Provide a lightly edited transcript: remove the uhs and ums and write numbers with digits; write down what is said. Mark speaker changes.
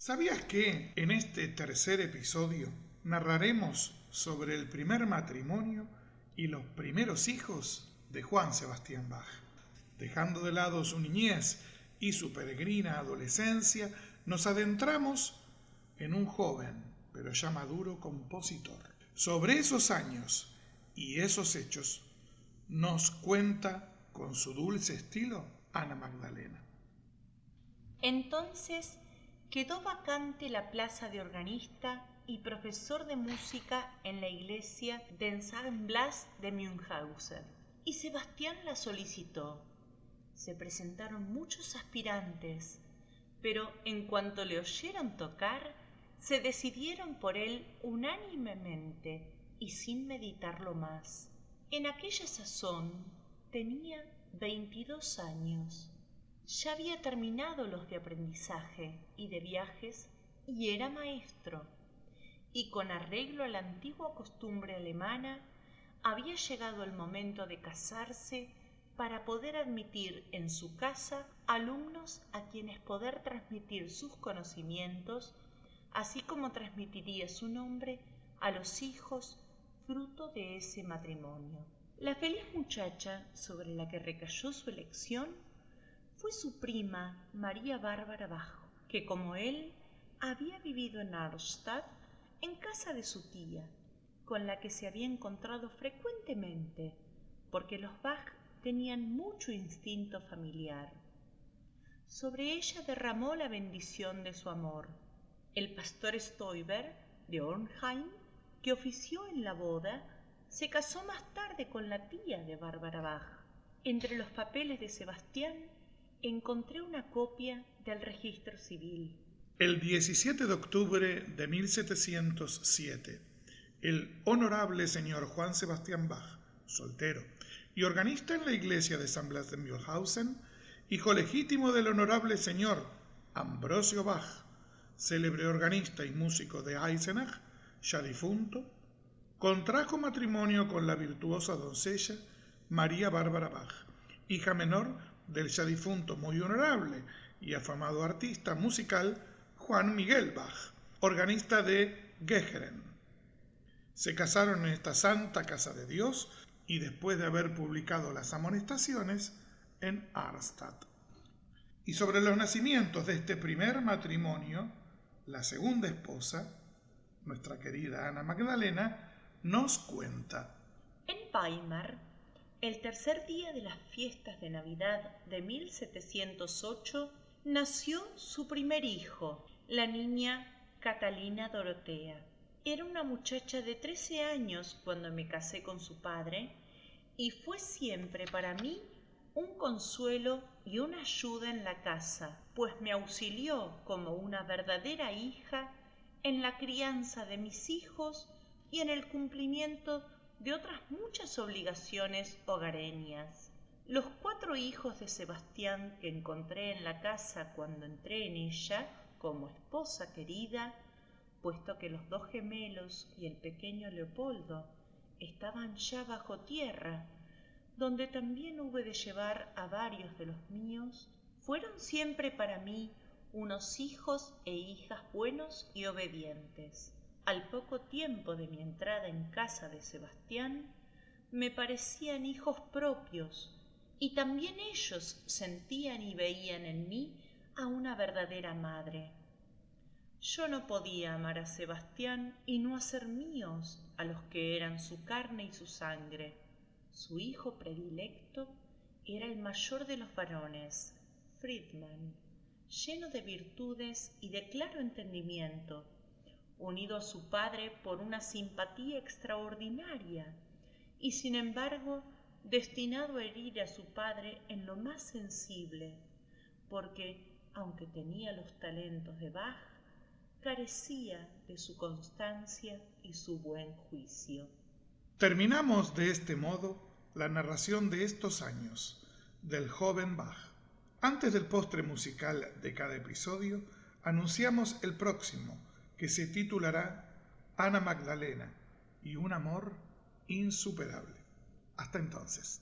Speaker 1: ¿Sabías que en este tercer episodio narraremos sobre el primer matrimonio y los primeros hijos de Juan Sebastián Bach? Dejando de lado su niñez y su peregrina adolescencia, nos adentramos en un joven, pero ya maduro compositor. Sobre esos años y esos hechos nos cuenta con su dulce estilo Ana Magdalena.
Speaker 2: Entonces quedó vacante la plaza de organista y profesor de música en la iglesia de San Blas de Münchhausen, y Sebastián la solicitó. Se presentaron muchos aspirantes, pero en cuanto le oyeron tocar, se decidieron por él unánimemente y sin meditarlo más. En aquella sazón tenía 22 años. Ya había terminado los de aprendizaje y de viajes y era maestro, y con arreglo a la antigua costumbre alemana había llegado el momento de casarse para poder admitir en su casa alumnos a quienes poder transmitir sus conocimientos, así como transmitiría su nombre a los hijos fruto de ese matrimonio. La feliz muchacha sobre la que recayó su elección fue su prima María Bárbara Bach, que como él había vivido en Arnstadt en casa de su tía, con la que se había encontrado frecuentemente, porque los Bach tenían mucho instinto familiar. Sobre ella derramó la bendición de su amor. El pastor Stoiber de Ornheim, que ofició en la boda, se casó más tarde con la tía de Bárbara Bach. Entre los papeles de Sebastián encontré una copia del registro civil.
Speaker 1: El 17 de octubre de 1707, el honorable señor Juan Sebastián Bach, soltero y organista en la iglesia de San Blas de Münchhausen, hijo legítimo del honorable señor Ambrosio Bach, célebre organista y músico de Eisenach, ya difunto, contrajo matrimonio con la virtuosa doncella María Bárbara Bach, hija menor del ya difunto muy honorable y afamado artista musical Juan Miguel Bach, organista de Geheren. Se casaron en esta santa casa de Dios y después de haber publicado las amonestaciones en Arnstadt. Y sobre los nacimientos de este primer matrimonio, la segunda esposa, nuestra querida Ana Magdalena, nos cuenta.
Speaker 2: En Weimar, el tercer día de las fiestas de Navidad de 1708, nació su primer hijo, la niña Catalina Dorotea. Era una muchacha de 13 años cuando me casé con su padre y fue siempre para mí un consuelo y una ayuda en la casa, pues me auxilió como una verdadera hija en la crianza de mis hijos y en el cumplimiento de otras muchas obligaciones hogareñas. Los 4 hijos de Sebastián que encontré en la casa cuando entré en ella como esposa querida, puesto que los 2 gemelos y el pequeño Leopoldo estaban ya bajo tierra, donde también hube de llevar a varios de los míos, fueron siempre para mí unos hijos e hijas buenos y obedientes. Al poco tiempo de mi entrada en casa de Sebastián, me parecían hijos propios, y también ellos sentían y veían en mí a una verdadera madre. Yo no podía amar a Sebastián y no hacer míos a los que eran su carne y su sangre. Su hijo predilecto era el mayor de los varones, Friedman, lleno de virtudes y de claro entendimiento, unido a su padre por una simpatía extraordinaria, y sin embargo destinado a herir a su padre en lo más sensible, porque, aunque tenía los talentos de Bach, carecía de su constancia y su buen juicio.
Speaker 1: Terminamos de este modo la narración de estos años del joven Bach. Antes del postre musical de cada episodio, anunciamos el próximo, que se titulará Ana Magdalena y un amor insuperable. Hasta entonces.